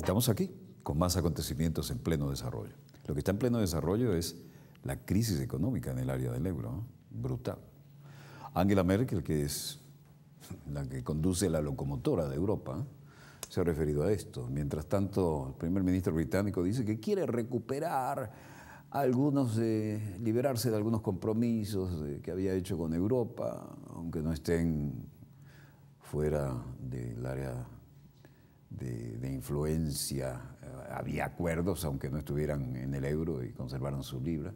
Estamos aquí con más acontecimientos en pleno desarrollo. Lo que está en pleno desarrollo es la crisis económica en el área del euro, ¿no? Brutal. Angela Merkel, que es la que conduce la locomotora de Europa, se ha referido a esto. Mientras tanto, el primer ministro británico dice que quiere recuperar liberarse de algunos compromisos que había hecho con Europa, aunque no estén fuera del área de influencia. Había acuerdos, aunque no estuvieran en el euro y conservaron su libra.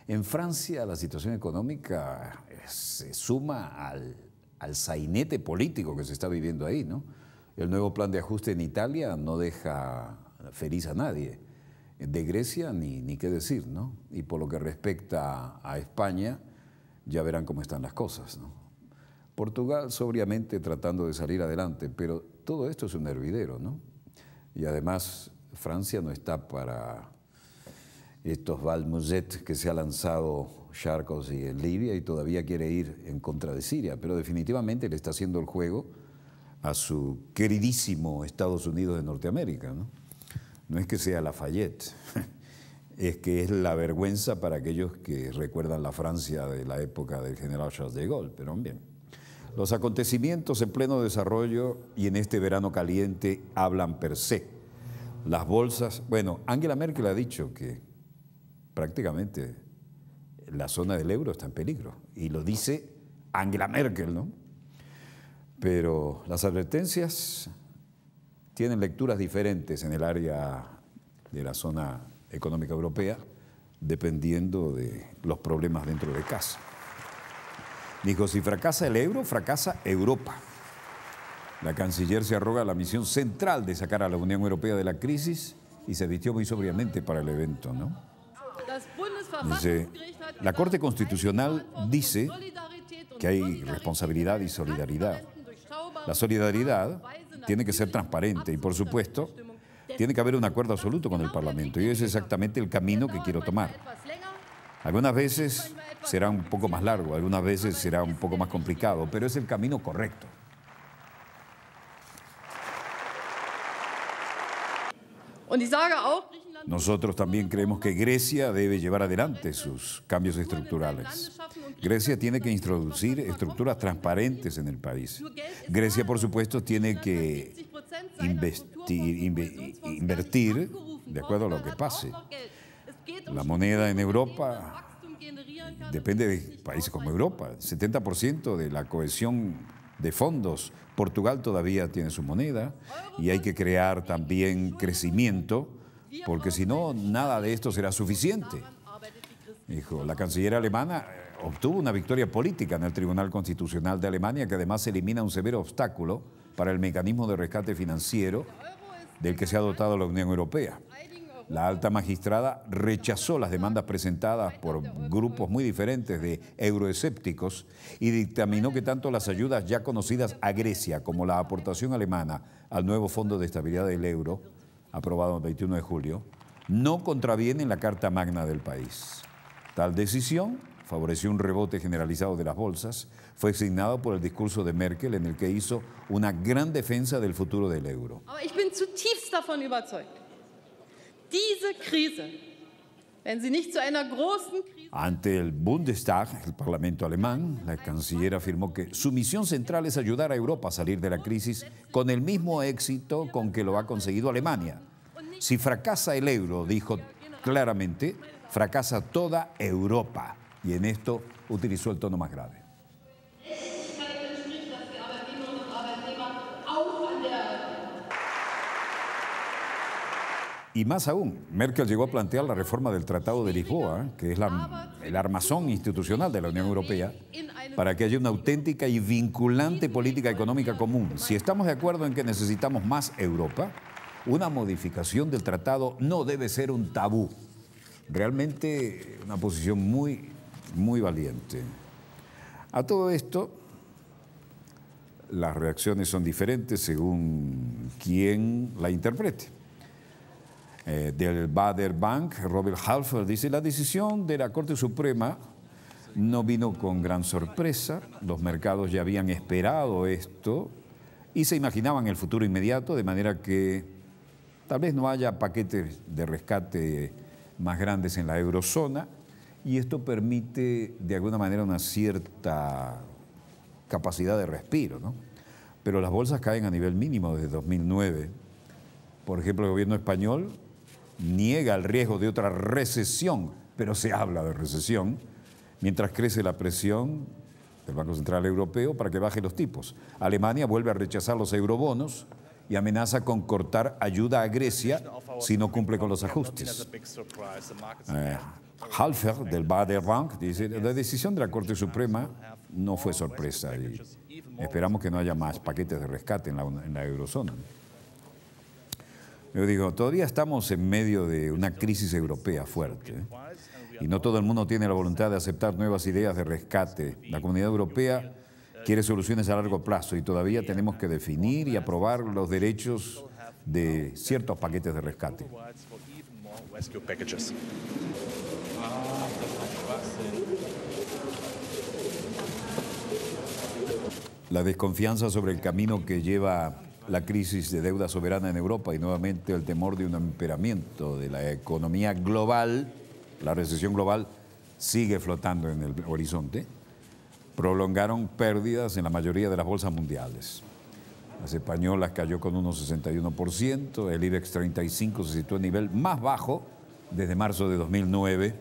En Francia la situación económica se suma al sainete político que se está viviendo ahí, ¿no? El nuevo plan de ajuste en Italia no deja feliz a nadie. De Grecia ni qué decir, ¿no? Y por lo que respecta a España, ya verán cómo están las cosas, ¿no? Portugal sobriamente tratando de salir adelante, pero todo esto es un hervidero, ¿no? Y además Francia no está para estos Balmuzet que se ha lanzado Sarkozy en Libia y todavía quiere ir en contra de Siria, pero definitivamente le está haciendo el juego a su queridísimo Estados Unidos de Norteamérica, ¿no? No es que sea Lafayette, es que es la vergüenza para aquellos que recuerdan la Francia de la época del general Charles de Gaulle, pero bien. Los acontecimientos en pleno desarrollo y en este verano caliente hablan per se. Las bolsas, bueno, Angela Merkel ha dicho que prácticamente la zona del euro está en peligro, y lo dice Angela Merkel, ¿no? Pero las advertencias tienen lecturas diferentes en el área de la zona económica europea, dependiendo de los problemas dentro de casa. Dijo, si fracasa el euro, fracasa Europa. La canciller se arroga la misión central de sacar a la Unión Europea de la crisis y se vistió muy sobriamente para el evento, ¿no? Dice, la Corte Constitucional dice que hay responsabilidad y solidaridad. La solidaridad tiene que ser transparente y, por supuesto, tiene que haber un acuerdo absoluto con el Parlamento, y ese es exactamente el camino que quiero tomar. Algunas veces será un poco más largo, algunas veces será un poco más complicado, pero es el camino correcto. Nosotros también creemos que Grecia debe llevar adelante sus cambios estructurales. Grecia tiene que introducir estructuras transparentes en el país. Grecia, por supuesto, tiene que invertir de acuerdo a lo que pase. La moneda en Europa depende de países como Europa. El 70% de la cohesión de fondos, Portugal todavía tiene su moneda, y hay que crear también crecimiento, porque si no, nada de esto será suficiente. Dijo, la canciller alemana obtuvo una victoria política en el Tribunal Constitucional de Alemania, que además elimina un severo obstáculo para el mecanismo de rescate financiero del que se ha dotado la Unión Europea. La alta magistrada rechazó las demandas presentadas por grupos muy diferentes de euroescépticos y dictaminó que tanto las ayudas ya conocidas a Grecia como la aportación alemana al nuevo Fondo de Estabilidad del Euro, aprobado el 21 de julio, no contravienen la Carta Magna del país. Tal decisión favoreció un rebote generalizado de las bolsas, fue signado por el discurso de Merkel, en el que hizo una gran defensa del futuro del euro. Ich bin zutiefst davon überzeugt. Diese Krise, wenn sie nicht zu einer großen Krise... Ante el Bundestag, el Parlamento alemán, la canciller afirmó que su misión central es ayudar a Europa a salir de la crisis con el mismo éxito con que lo ha conseguido Alemania. Si fracasa el euro, dijo claramente, fracasa toda Europa. Y en esto utilizó el tono más grave. Y más aún, Merkel llegó a plantear la reforma del Tratado de Lisboa, que es el armazón institucional de la Unión Europea, para que haya una auténtica y vinculante política económica común. Si estamos de acuerdo en que necesitamos más Europa, una modificación del tratado no debe ser un tabú. Realmente una posición muy valiente. A todo esto, las reacciones son diferentes según quien la interprete. Del Baader Bank, Robert Halfer dice, la decisión de la Corte Suprema no vino con gran sorpresa, los mercados ya habían esperado esto y se imaginaban el futuro inmediato, de manera que Tal vez no haya paquetes de rescate más grandes en la eurozona y esto permite de alguna manera una cierta capacidad de respiro, ¿no? Pero las bolsas caen a nivel mínimo desde 2009. Por ejemplo, el gobierno español niega el riesgo de otra recesión, pero se habla de recesión, mientras crece la presión del Banco Central Europeo para que baje los tipos. Alemania vuelve a rechazar los eurobonos y amenaza con cortar ayuda a Grecia si no cumple con los ajustes. Halfer, del Baader Bank, dice, la decisión de la Corte Suprema no fue sorpresa y esperamos que no haya más paquetes de rescate en la eurozona. Yo digo, todavía estamos en medio de una crisis europea fuerte, ¿eh? Y no todo el mundo tiene la voluntad de aceptar nuevas ideas de rescate. La Comunidad Europea quiere soluciones a largo plazo y todavía tenemos que definir y aprobar los derechos de ciertos paquetes de rescate. La desconfianza sobre el camino que lleva la crisis de deuda soberana en Europa y nuevamente el temor de un empeoramiento de la economía global, la recesión global, sigue flotando en el horizonte, prolongaron pérdidas en la mayoría de las bolsas mundiales. Las españolas cayó con unos 61%, el IBEX 35 se situó en nivel más bajo desde marzo de 2009.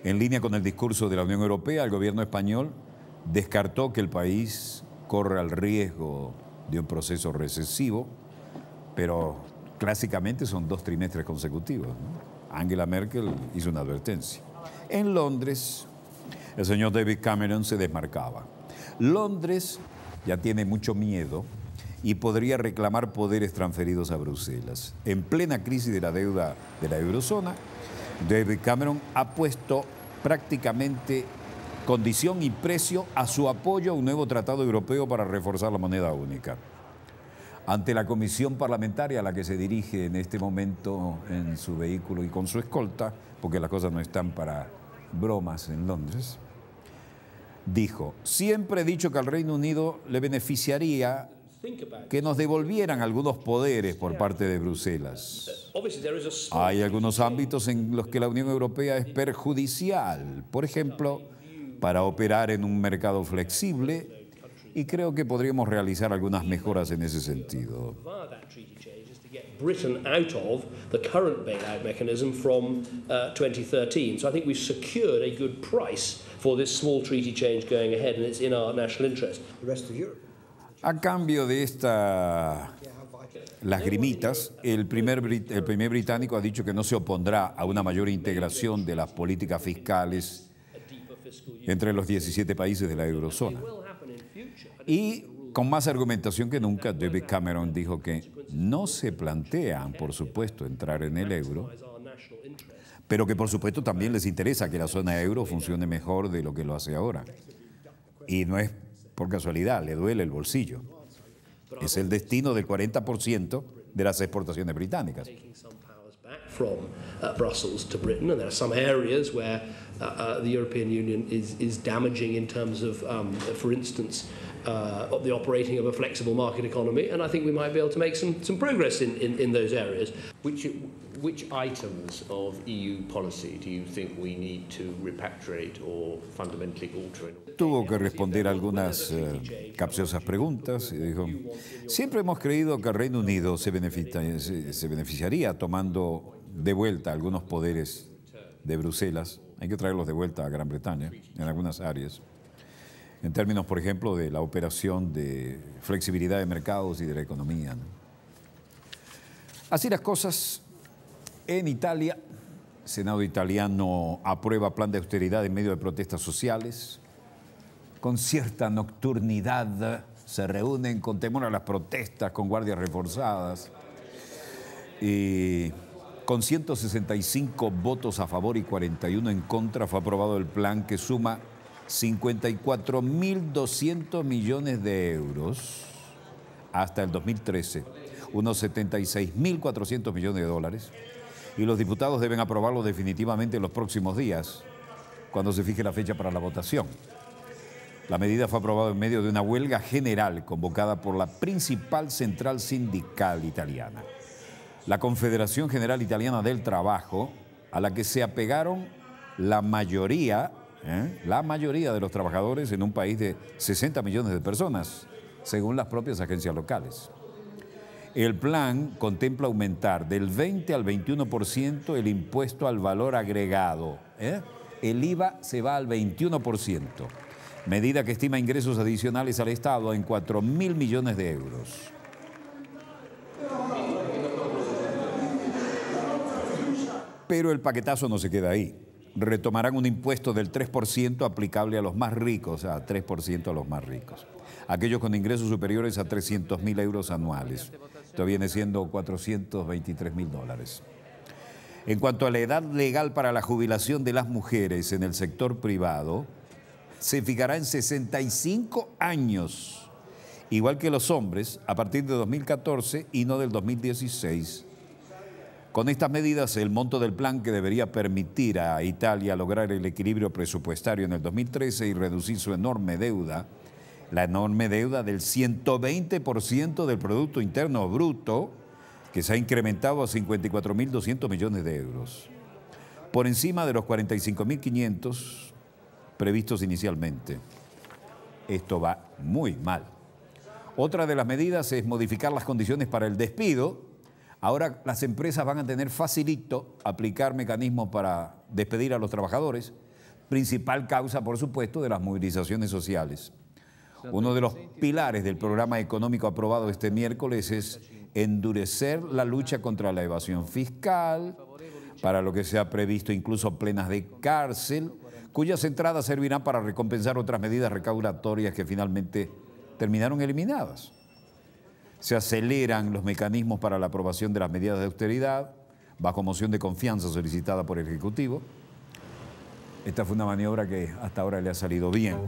En línea con el discurso de la Unión Europea, el gobierno español descartó que el país corra el riesgo de un proceso recesivo, pero clásicamente son 2 trimestres consecutivos, ¿no? Angela Merkel hizo una advertencia. En Londres, el señor David Cameron se desmarcaba. Londres ya tiene mucho miedo y podría reclamar poderes transferidos a Bruselas. En plena crisis de la deuda de la eurozona, David Cameron ha puesto prácticamente condición y precio a su apoyo a un nuevo tratado europeo para reforzar la moneda única. Ante la comisión parlamentaria a la que se dirige en este momento en su vehículo y con su escolta, porque las cosas no están para bromas en Londres, dijo, siempre he dicho que al Reino Unido le beneficiaría que nos devolvieran algunos poderes por parte de Bruselas. Hay algunos ámbitos en los que la Unión Europea es perjudicial, por ejemplo, para operar en un mercado flexible, y creo que podríamos realizar algunas mejoras en ese sentido. Britain out of the current bailout mechanism from 2013. So I think we've secured a good price for this small treaty change going ahead, and it's in our national interest. The rest of Europe. A cambio de las grimitas, el primer británico ha dicho que no se opondrá a una mayor integración de las políticas fiscales entre los 17 países de la eurozona. Y con más argumentación que nunca, David Cameron dijo que no se plantean, por supuesto, entrar en el euro, pero que por supuesto también les interesa que la zona euro funcione mejor de lo que lo hace ahora. Y no es por casualidad, le duele el bolsillo. Es el destino del 40% de las exportaciones británicas. From Brussels to Britain, and there are some areas where the European Union is damaging in terms of, for instance, the operating of a flexible market economy, and I think we might be able to make some progress in those areas. Which items of EU policy do you think we need to repatriate or fundamentally alter? Tuvo que responder algunas capciosas preguntas y dijo, siempre hemos creído que el Reino Unido se beneficiaría tomando de vuelta algunos poderes de Bruselas. Hay que traerlos de vuelta a Gran Bretaña en algunas áreas. En términos, por ejemplo, de la operación de flexibilidad de mercados y de la economía, ¿no? Así las cosas, en Italia, el Senado italiano aprueba plan de austeridad en medio de protestas sociales. Con cierta nocturnidad se reúnen con temor a las protestas, con guardias reforzadas. Y con 165 votos a favor y 41 en contra fue aprobado el plan que suma 54.200 millones de euros hasta el 2013, unos 76.400 millones de dólares, y los diputados deben aprobarlo definitivamente en los próximos días, cuando se fije la fecha para la votación. La medida fue aprobada en medio de una huelga general convocada por la principal central sindical italiana. la Confederación General Italiana del Trabajo, a la que se apegaron la mayoría de los trabajadores en un país de 60 millones de personas, según las propias agencias locales. El plan contempla aumentar del 20 al 21% el impuesto al valor agregado. El IVA se va al 21%, medida que estima ingresos adicionales al Estado en 4.000 millones de euros. Pero el paquetazo no se queda ahí. Retomarán un impuesto del 3% aplicable a los más ricos, 3% a los más ricos. Aquellos con ingresos superiores a 300.000 euros anuales. Esto viene siendo 423.000 dólares. En cuanto a la edad legal para la jubilación de las mujeres en el sector privado, se fijará en 65 años, igual que los hombres, a partir de 2014 y no del 2016. Con estas medidas, el monto del plan, que debería permitir a Italia lograr el equilibrio presupuestario en el 2013 y reducir su enorme deuda, la enorme deuda del 120% del Producto Interno Bruto, que se ha incrementado a 54.200 millones de euros, por encima de los 45.500 previstos inicialmente. Esto va muy mal. Otra de las medidas es modificar las condiciones para el despido. Ahora las empresas van a tener facilito aplicar mecanismos para despedir a los trabajadores, principal causa, por supuesto, de las movilizaciones sociales. Uno de los pilares del programa económico aprobado este miércoles es endurecer la lucha contra la evasión fiscal, para lo que se ha previsto incluso penas de cárcel, cuyas entradas servirán para recompensar otras medidas recaudatorias que finalmente terminaron eliminadas. Se aceleran los mecanismos para la aprobación de las medidas de austeridad, bajo moción de confianza solicitada por el Ejecutivo. Esta fue una maniobra que hasta ahora le ha salido bien.